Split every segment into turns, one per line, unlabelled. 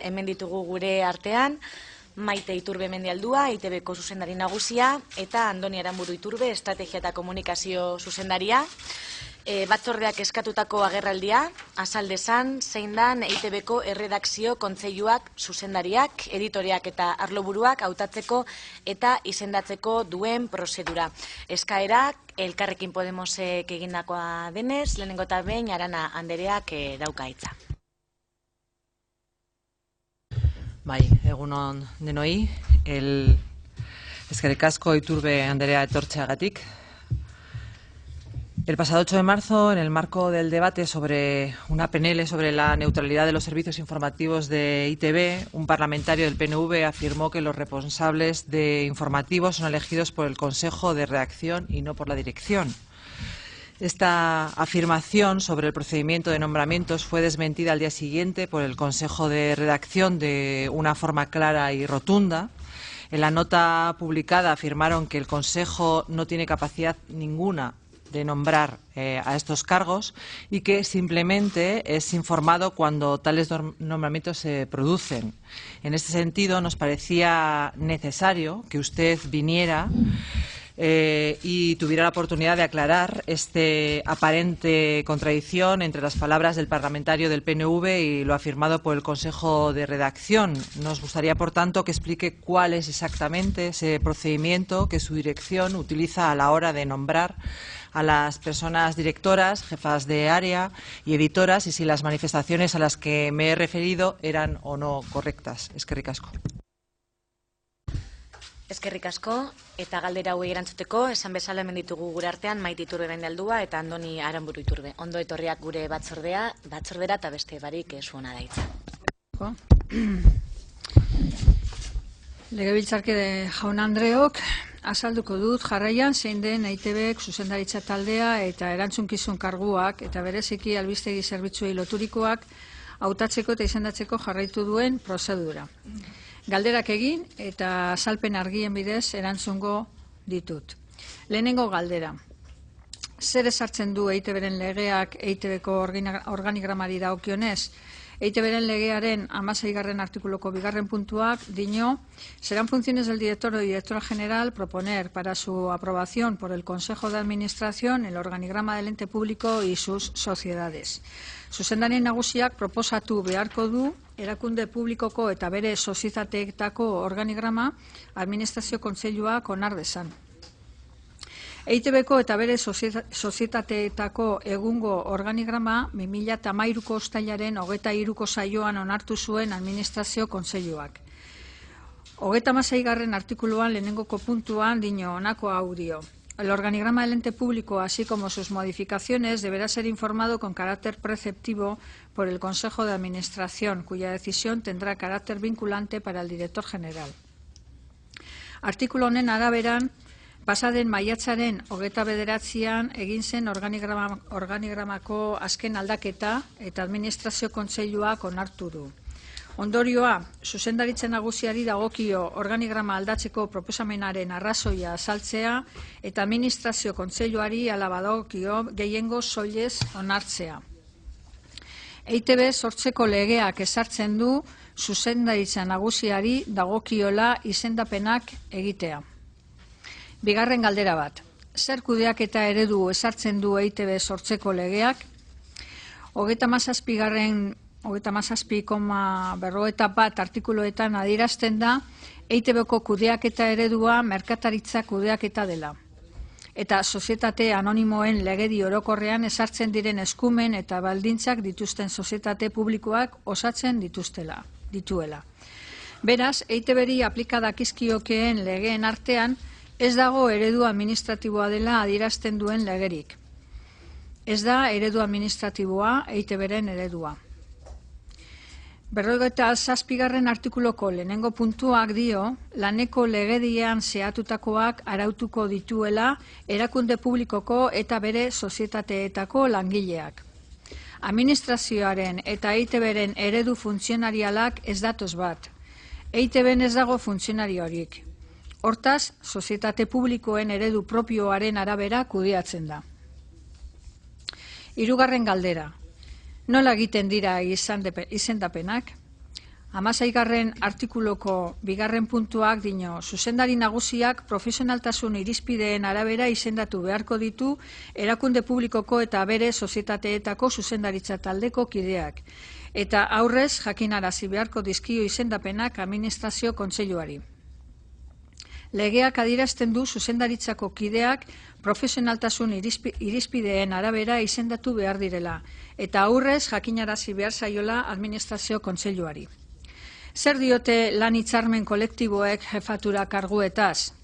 hemen ditugu gure artean, Maite Iturbe Mendialdua, EITBko zuzendari nagusia, eta Andoni Aranburu Iturbe, estrategia eta komunikazio zuzendaria. Batzordeak eskatutako agerraldia, azal dezan, zein dan EITBko erredakzio kontseiluak zuzendariak, editoriak eta arloburuak hautatzeko eta izendatzeko duen prozedura. Eskaerak Elkarrekin Podemosek egindakoa denez, lehenengo eta behin Arana Andereak dauka hitza.
Bai, egunon denoi, eskerrik asko Iturbe Anderea etortzeagatik. El pasado 8 de marzo, en el marco del debate sobre una PNL sobre la neutralidad de los servicios informativos de EITB, un parlamentario del PNV afirmó que los responsables de informativos son elegidos por el Consejo de Redacción y no por la dirección. Esta afirmación sobre el procedimiento de nombramientos fue desmentida al día siguiente por el Consejo de Redacción de una forma clara y rotunda. En la nota publicada afirmaron que el Consejo no tiene capacidad ninguna de nombrar a estos cargos y que simplemente es informado cuando tales nombramientos se producen. En este sentido, nos parecía necesario que usted viniera y tuviera la oportunidad de aclarar esta aparente contradicción entre las palabras del parlamentario del PNV y lo afirmado por el Consejo de Redacción. Nos gustaría, por tanto, que explique cuál es exactamente ese procedimiento que su dirección utiliza a la hora de nombrar a las personas directoras, jefas de área y editoras, y si las manifestaciones a las que me he referido eran o no correctas. Eskerrik asko.
Eskerrik asko, eta galdera hauei erantzuteko, esan bezala hemen ditugu gure artean Maite Iturbe Mendialdua eta Andoni Aranburu Iturbe. Ondo etorriak gure batzordera eta beste barik zuena daitza.
Legebiltzarkide jaun Andreok, azalduko dut jarraian zein den EITBek zuzendaritza taldea eta erantzunkizun karguak eta bereziki albistegi zerbitzuei loturikoak hautatzeko eta izendatzeko jarraitu duen prozedura. Galderak egin eta azalpen argien bidez erantzungo ditut. Lehenengo galdera. Zer ezartzen du EITBren legeak EITBko organigramari dagokionez? EITBren legearen 16. artikuloko 2. puntuak dio: serán funciones del director o directora general proponer para su aprobación por el Consejo de Administración el organigrama del ente público y sus sociedades. Zuzendari nagusiak proposatu beharko du erakunde publikoko eta bere sozietateetako organigrama administrazio kontseiluak onar dezan. EITBko eta bere sozietateetako egungo organigrama 2013ko uztailaren 23ko saioan onartu zuen administrazio kontseiluak. 36. artikuluan lehenengoko puntuan dio honako hau dio: el organigrama del ente público, así como sus modificaciones, deberá ser informado con carácter preceptivo por el Consejo de Administración, cuya decisión tendrá carácter vinculante para el director general. Artikulu honen araberan, pasaden maiatzaren 29an egin zen organigramako azken aldaketa eta administrazio kontseiluak onartu du. Ondorioa, zuzendaritza nagusiari dagokio organigrama aldatzeko proposamenaren arrazoia azaltzea eta administrazio kontseiluari hala badagokio gehiengo soilez onartzea. EITB sortzeko legeak ezartzen du zuzendaritza nagusiari dagokiola izendapenak egitea. Bigarren galdera bat. Zer kudeaketa eredu ezartzen du EITB sortzeko legeak? 37,41 artikuluetan adierazten da EITBko kudeaketa eredua merkataritza kudeaketa dela. Eta sozietate anonimoen legedi orokorrean ezartzen diren eskumen eta baldintzak dituzten sozietate publikoak osatzen dituela. Beraz, EITBri aplika dakizkiokeen legeen artean ez dago eredu administratiboa dela adierazten duen legerik. Ez da eredu administratiboa EITBren eredua. 47. artikuloko lehenengo puntuak dio, laneko legedian zehatutakoak arautuko dituela erakunde publikoko eta bere sozietateetako langileak. Administrazioaren eta EITBren eredu funtzionarialak ez datoz bat. EITBen ez dago funtzionariorik. Hortaz, sozietate publikoen eredu propioaren arabera kudeatzen da. Hirugarren galdera. Nola egiten dira izendapenak? 16. artikuluko 2. puntuak dio, zuzendari nagusiak profesionaltasun irizpideen arabera izendatu beharko ditu erakunde publikoko eta bere sozietateetako zuzendaritza taldeko kideak, eta aurrez jakinarazi beharko dizkio izendapenak administrazio kontseiluari. Legeak adierazten du zuzendaritzako kideak profesionaltasun irizpideen arabera izendatu behar direla, eta aurrez jakinarazi behar zaiola administrazio kontseiluari. Zer diote lan hitzarmen kolektiboek jefatura karguetaz?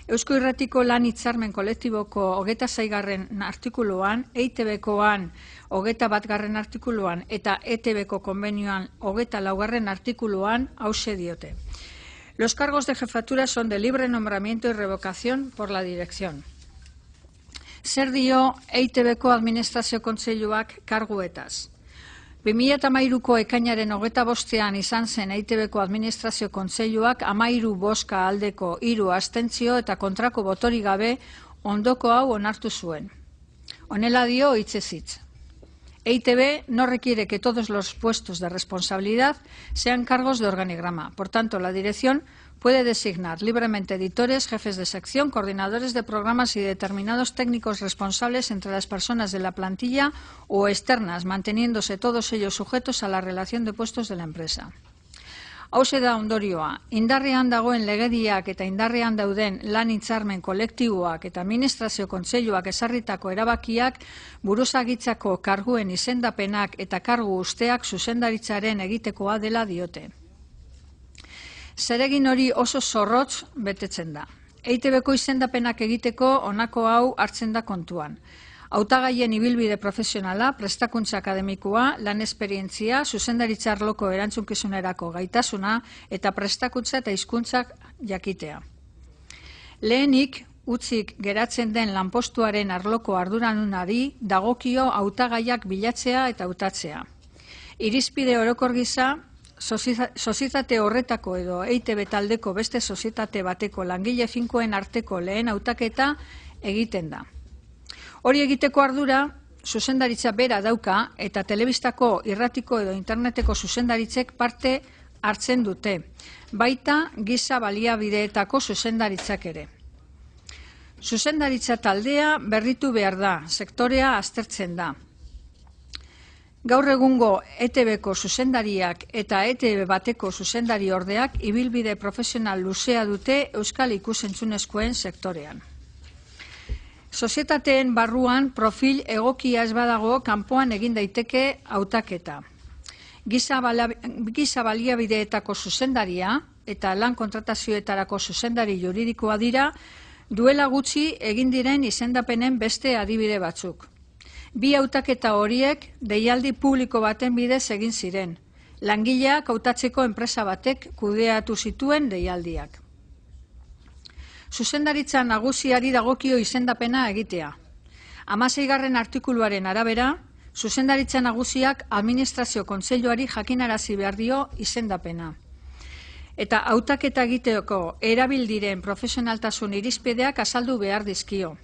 Eusko Irratiko lan hitzarmen kolektiboko 26. artikuluan, EITB-koan 21. artikuluan eta ETB-ko konbenioan 24. artikuluan hauxe diote. Los cargos de jefatura son de libre nombramiento y revocación por la dirección. Zer dio EITB-ko administrazio kontseiluak karguetaz? 2013ko ekainaren 25ean izan zen EITB-ko administrazio kontseiluak 13 bozka aldeko 3 abstentzio eta kontrako botorik gabe ondoko hau onartu zuen. Honela dio hitzez hitz. EITB no requiere que todos los puestos de responsabilidad sean cargos de organigrama. Por tanto, la dirección puede designar libremente editores, jefes de sección, coordinadores de programas y determinados técnicos responsables entre las personas de la plantilla o externas, manteniéndose todos ellos sujetos a la relación de puestos de la empresa. Hauxe da ondorioa, indarrean dagoen legediak eta indarrean dauden lan hitzarmen kolektiboak eta administrazio kontseiluak ezarritako erabakiak buruzagitzako karguen izendapenak eta kargu usteak zuzendaritzaren egitekoa dela diote. Zeregin hori oso zorrotz betetzen da. EITB-ko izendapenak egiteko honako hau hartzen da kontuan. Hautagaien ibilbide profesionala, prestakuntza akademikoa, lan esperientzia, zuzendaritza arloko erantzukizunerako gaitasuna eta prestakuntza eta hizkuntzak jakitea. Lehenik, utzik geratzen den lanpostuaren arloko arduradunari dagokio hautagaiak bilatzea eta hautatzea. Irizpide orokor gisa, sozietate horretako edo EITB taldeko beste sozietate bateko langile finkoen arteko lehen hautaketa egiten da. Hori egiteko ardura, zuzendaritza bera dauka eta telebistako, irratiko edo interneteko zuzendaritzek parte hartzen dute, baita giza baliabideetako zuzendaritzak ere. Zuzendaritza taldea berritu behar da, sektorea aztertzen da. Gaur egungo ETB-ko zuzendariak eta ETB bateko zuzendari ordeak ibilbide profesional luzea dute euskal ikus-entzunezkoen sektorean. Sozietateen barruan profil egokia ez badago kanpoan egin daiteke hautaketa. Giza baliabideetako zuzendaria eta lan kontratazioetarako zuzendari juridikoa dira duela gutxi egin diren izendapenen beste adibide batzuk. Bi hautaketa horiek deialdi publiko baten bidez egin ziren. Langileak hautatzeko enpresa batek kudeatu zituen deialdiak. Zuzendaritza nagusiari dagokio izendapena egitea. 16. artikuluaren arabera, zuzendaritza nagusiak administrazio kontseiluari jakinarazi behar dio izendapena. Eta hautaketa egiteko erabildiren profesionaltasun irizpideak azaldu behar dizkio.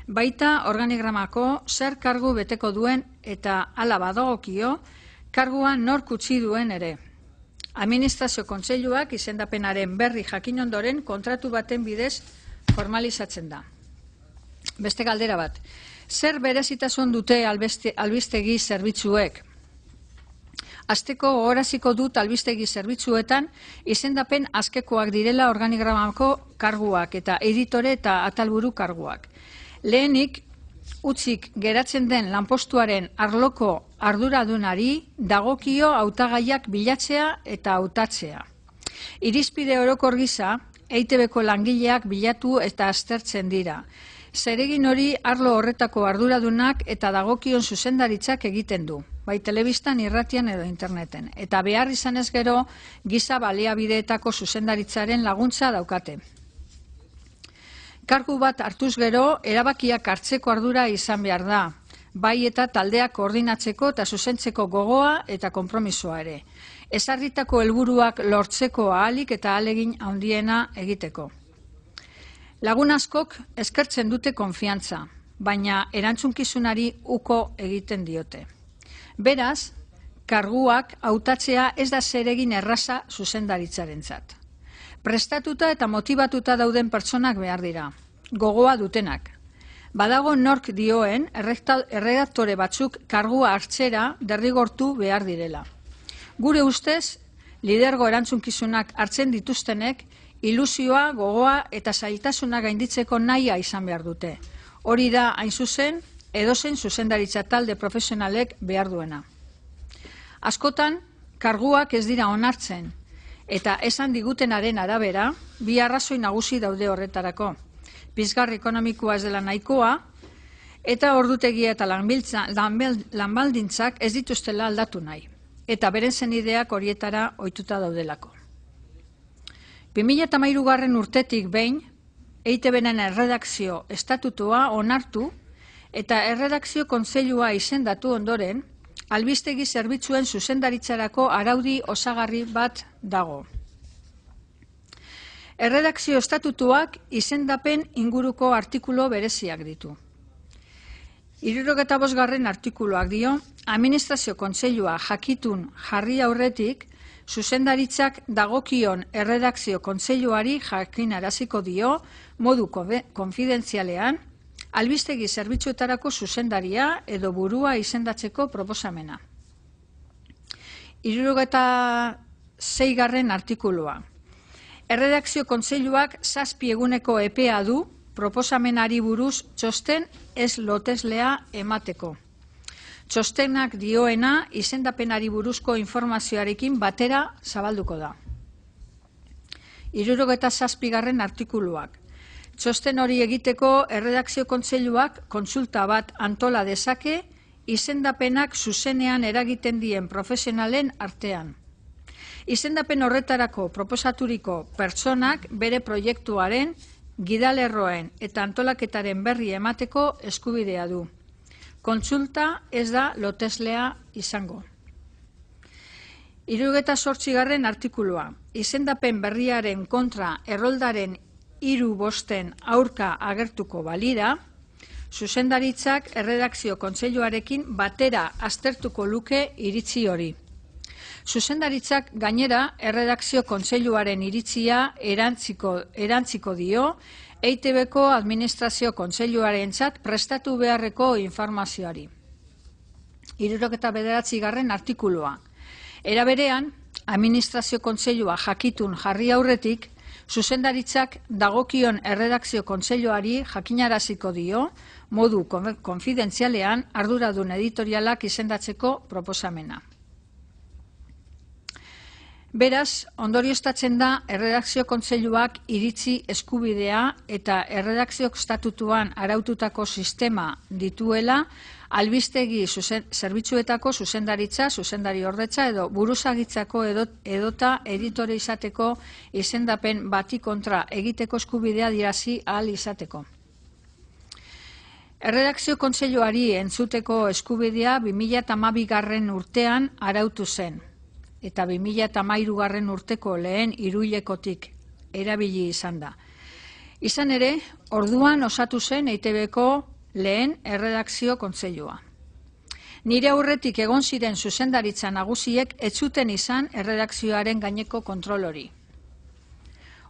Baita organigramako zer kargu beteko duen eta hala badagokio karguan nork utzi duen ere. Administrazio kontseiluak izendapenaren berri jakin ondoren kontratu baten bidez formalizatzen da. Beste galdera bat. Zer berezitasun dute albistegi zerbitzuek? Hasteko gogoraziko dut albistegi zerbitzuetan izendapen azkekoak direla organigramako karguak eta editore eta atalburu karguak. Lehenik, utzik geratzen den lanpostuaren arloko arduradunari dagokio hautagaiak bilatzea eta hautatzea. Irizpide orokor gisa, EITB-ko langileak bilatu eta aztertzen dira. Zeregin hori arlo horretako arduradunak eta dagokion zuzendaritzak egiten du, bai telebistan, irratian edo interneten. Eta behar izanez gero, giza baliabideetako zuzendaritzaren laguntza daukate. Kargu bat hartuz gero, erabakiak hartzeko ardura izan behar da, bai eta taldeak koordinatzeko eta zuzentzeko gogoa eta konpromisoa ere. Ezarritako helburuak lortzeko ahalik eta ahalegin handiena egiteko. Lagun askok eskertzen dute konfiantza, baina erantzunkizunari uko egiten diote. Beraz, karguak hautatzea ez da zeregin erraza zuzendaritzarentzat. Prestatuta eta motibatuta dauden pertsonak behar dira, gogoa dutenak. Badago nork dioen erredaktore batzuk kargua hartzera derrigortu behar direla. Gure ustez, lidergo erantzunkizunak hartzen dituztenek ilusioa, gogoa eta zailtasuna gainditzeko nahia izan behar dute. Hori da, hain zuzen, edozein zuzendaritza talde profesionalek behar duena. Askotan, karguak ez dira onartzen, eta esan digutenaren arabera, bi arrazoi nagusi daude horretarako. Pizgar ekonomikoa ez dela nahikoa, eta ordutegia eta lanbaldintzak ez dituztela aldatu nahi, eta beren zenideak horietara ohituta daudelako. 2013 urtetik behin, EITB-nen erredakzio estatutua onartu eta erredakzio kontseilua izendatu ondoren, albistegi zerbitzuen zuzendaritzarako araudi osagarri bat dago. Erredakzio estatutuak izendapen inguruko artikulu bereziak ditu. 75. artikuluak dio, administrazio kontseilua jakitun jarri aurretik, zuzendaritzak dagokion erredakzio kontseiluari jakinaraziko dio modu konfidentzialean, albistegi zerbitzuetarako zuzendaria edo burua izendatzeko proposamena. 76. artikulua. Erredakzio kontseiluak 7 eguneko epea du proposamenari buruz txosten ez loteslea emateko. Txostenak dioena izendapenari buruzko informazioarekin batera zabalduko da. 77. artikuluak. Txosten hori egiteko erredakzio kontseiluak kontsulta bat antola dezake izendapenak zuzenean eragiten dien profesionalen artean. Izendapen horretarako proposaturiko pertsonak bere proiektuaren, gidalerroen eta antolaketaren berri emateko eskubidea du. Kontsulta ez da loteslea izango. 78. artikulua. Izendapen berriaren kontra erroldaren 3 aurka agertuko balira, zuzendaritzak erredakzio kontseiluarekin batera aztertuko luke iritzi hori. Zuzendaritzak gainera erredakzio kontseiluaren iritzia erantziko dio EITB-ko administrazio kontseiluarentzat prestatu beharreko informazioari. 79. artikulua. Era berean, administrazio kontseilua jakitun jarri aurretik, zuzendaritzak dagokion erredakzio kontseiluari jakinaraziko dio modu konfidentzialean arduradun editorialak izendatzeko proposamena. Beraz, ondorioztatzen da erredakzio kontseiluak iritzi eskubidea eta erredakzio estatutuan araututako sistema dituela albistegi zerbitzuetako zuzendaritza, zuzendari ordetza edo buruzagitzako edota editore izateko izendapen bati kontra egiteko eskubidea dirazi ahal izateko. Erredakzio kontseiluari entzuteko eskubidea 2012. urtean arautu zen, eta 2013. urteko lehen hiruhilekotik erabili izan da. Izan ere, orduan osatu zen EITB-ko lehen erredakzio kontseilua. Nire aurretik egon ziren zuzendaritza nagusiek ez zuten izan erredakzioaren gaineko kontrol hori.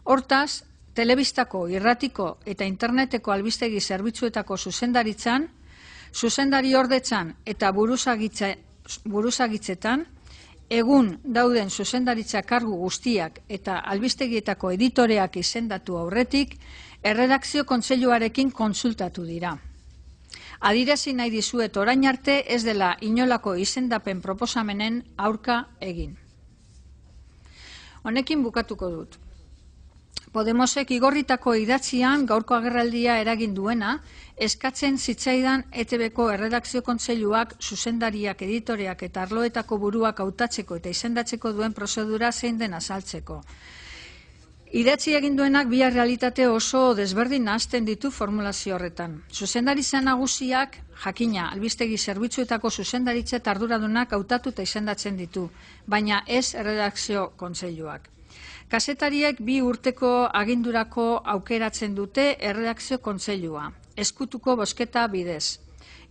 Hortaz, telebistako, irratiko eta interneteko albistegi zerbitzuetako zuzendaritzan, zuzendari ordetzan eta buruzagitzetan, egun dauden zuzendaritza kargu guztiak eta albistegietako editoreak izendatu aurretik, erredakzio kontseiluarekin kontsultatu dira. Adirazi nahi dizuet orain arte ez dela inolako izendapen proposamenen aurka egin. Honekin bukatuko dut. Podemosek igorritako idatzian gaurko agerraldia eragin duena, eskatzen zitzaidan ETB-ko erredakzio kontseiluak, zuzendariak, editoreak eta arloetako buruak hautatzeko eta izendatzeko duen prozedura zein den azaltzeko. Idatzi egin duenak bi realitate oso desberdin nahazten ditu formulazio horretan. Zuzendaritza nagusiak, jakina, albistegi zerbitzuetako zuzendaritza eta arduradunak hautatu eta izendatzen ditu, baina ez erredakzio kontseiluak. Kazetariek 2 urteko agindurako aukeratzen dute erredakzio kontseilua, ezkutuko bozketa bidez.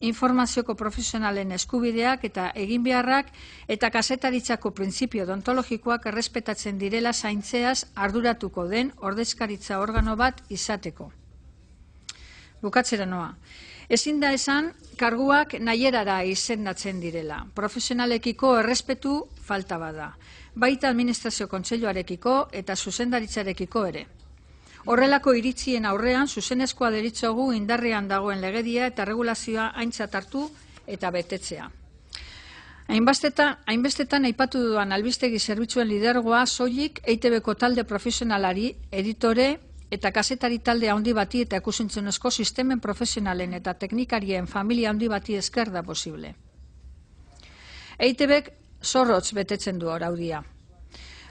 informazioko profesionalen eskubideak eta eginbeharrak eta kazetaritzako printzipio deontologikoak errespetatzen direla zaintzeaz arduratuko den ordezkaritza organo bat izateko. Bukatzera noa. Ezin da esan, karguak nahierara izendatzen direla. Profesionalekiko errespetu falta bada. Baita administrazio kontseiluarekiko eta zuzendaritzarekiko ere. Horrelako iritzien aurrean, zuzenezkoa deritzogu indarrean dagoen legedia eta regulazioa aintzat hartu eta betetzea. Hainbestetan aipatu dudan albistegi zerbitzuen lidergoa soilik EITB-ko talde profesionalari, editore eta kazetari talde handi bati eta ikusentzunezko sistemen profesionalen eta teknikarien familia handi bati esker da posible. EITB-k zorrotz betetzen du araudia.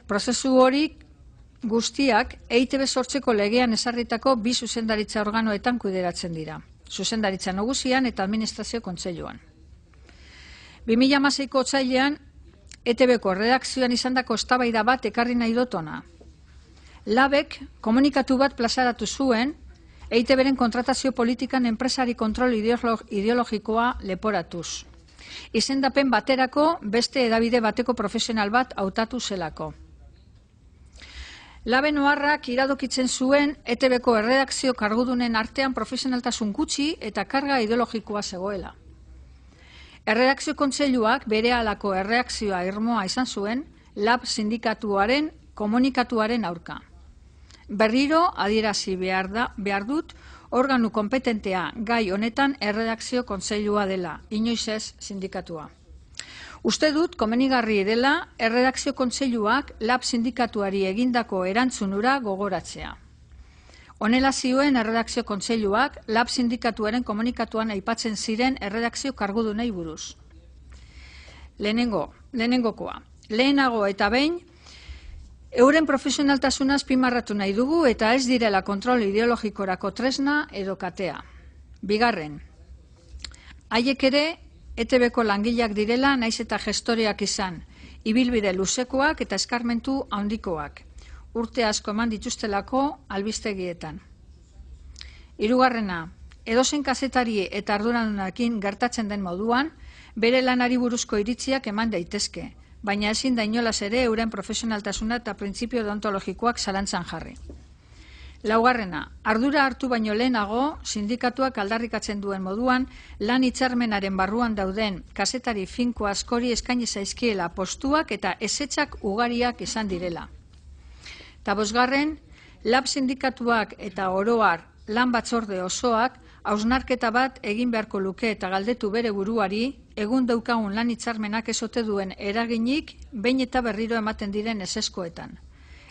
Prozesu hori guztiak EITB sortzeko legean ezarritako bi zuzendaritza organoetan kudeatzen dira. Zuzendaritza nagusian eta administrazio kontseiluan. 2016ko otsailean EITB-ko redakzioan izandako eztabaida bat ekarri nahi dut hona. Labek komunikatu bat plazaratu zuen EITB-ren kontratazio politikan enpresari kontrol ideologikoa leporatuz. Izendapen baterako beste hedabide bateko profesional bat hautatu zelako. Labe oharrak iradokitzen zuen EITB-ko erredakzio kargudunen artean profesionaltasun gutxi eta karga ideologikoa zegoela. Erredakzio kontseiluak berehalako erreakzioa irmoa izan zuen Lab sindikatuaren komunikatuaren aurka. Berriro adierazi behar dut organu kompetentea gai honetan erredakzio kontseilua dela, inoiz ez sindikatua. Uste dut, komenigarri dela, erredakzio kontseiluak Lab sindikatuari egindako erantzunura gogoratzea. Honela zioen erredakzio kontseiluak Lab sindikatuaren komunikatuan aipatzen ziren erredakzio kargudunei buruz. Lehenengokoa. Lehenago eta behin, euren profesionaltasuna azpimarratu nahi dugu eta ez direla kontrol ideologikorako tresna edo katea. Bigarren, haiek ere EITB-ko langileak direla naiz eta gestoreak izan, ibilbide luzekoak eta eskarmentu handikoak, urte asko eman dituztelako albistegietan. Hirugarrena, edozein kazetari eta arduradunekin gertatzen den moduan, bere lanari buruzko iritziak eman daitezke, baina ezin da inolaz ere euren profesionaltasuna eta printzipio deontologikoak zalantzan jarri. Laugarrena, ardura hartu baino lehenago, sindikatuak aldarrikatzen duen moduan, lan hitzarmenaren barruan dauden kazetari finko askori eskaini zaizkiela postuak eta ezetzak ugariak izan direla. Eta bosgarren, Lab sindikatuak eta oroar lan batzorde osoak hausnarketa bat egin beharko luke eta galdetu bere buruari, egun daukagun lan hitzarmenak ez ote duen eraginik behin eta berriro ematen diren ezeskoetan.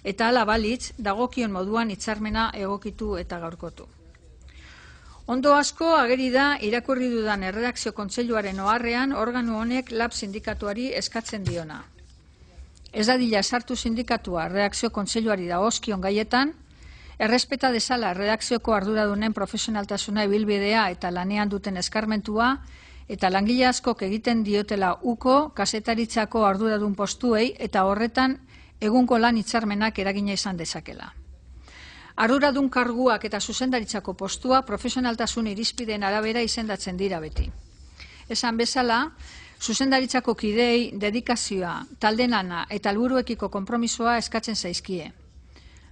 Eta hala balitz, dagokion moduan hitzarmena egokitu eta gaurkotu. Ondo asko ageri da irakurri dudan erredakzio kontseiluaren oharrean organu honek Lab sindikatuari eskatzen diona. Ez dadila sartu sindikatua erredakzio kontseiluari dagozkion gaietan, errespeta dezala redakzioko arduradunen profesionaltasuna ibilbidea eta lanean duten eskarmentua eta langile askok egiten diotela uko kazetaritzako arduradun postuei eta horretan egunko lan hitzarmenak eragina izan dezakela. Arduradun karguak eta zuzendaritzako postua profesionaltasun irizpideen arabera izendatzen dira beti. Esan bezala, zuzendaritzako kideei dedikazioa, taldenana eta helburuekiko konpromisoa eskatzen zaizkie.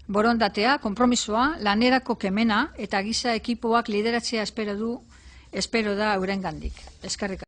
Borondatea, konpromisoa, lanerako kemena eta giza ekipoak lideratzea espero da eurengandik. Eskerrik asko.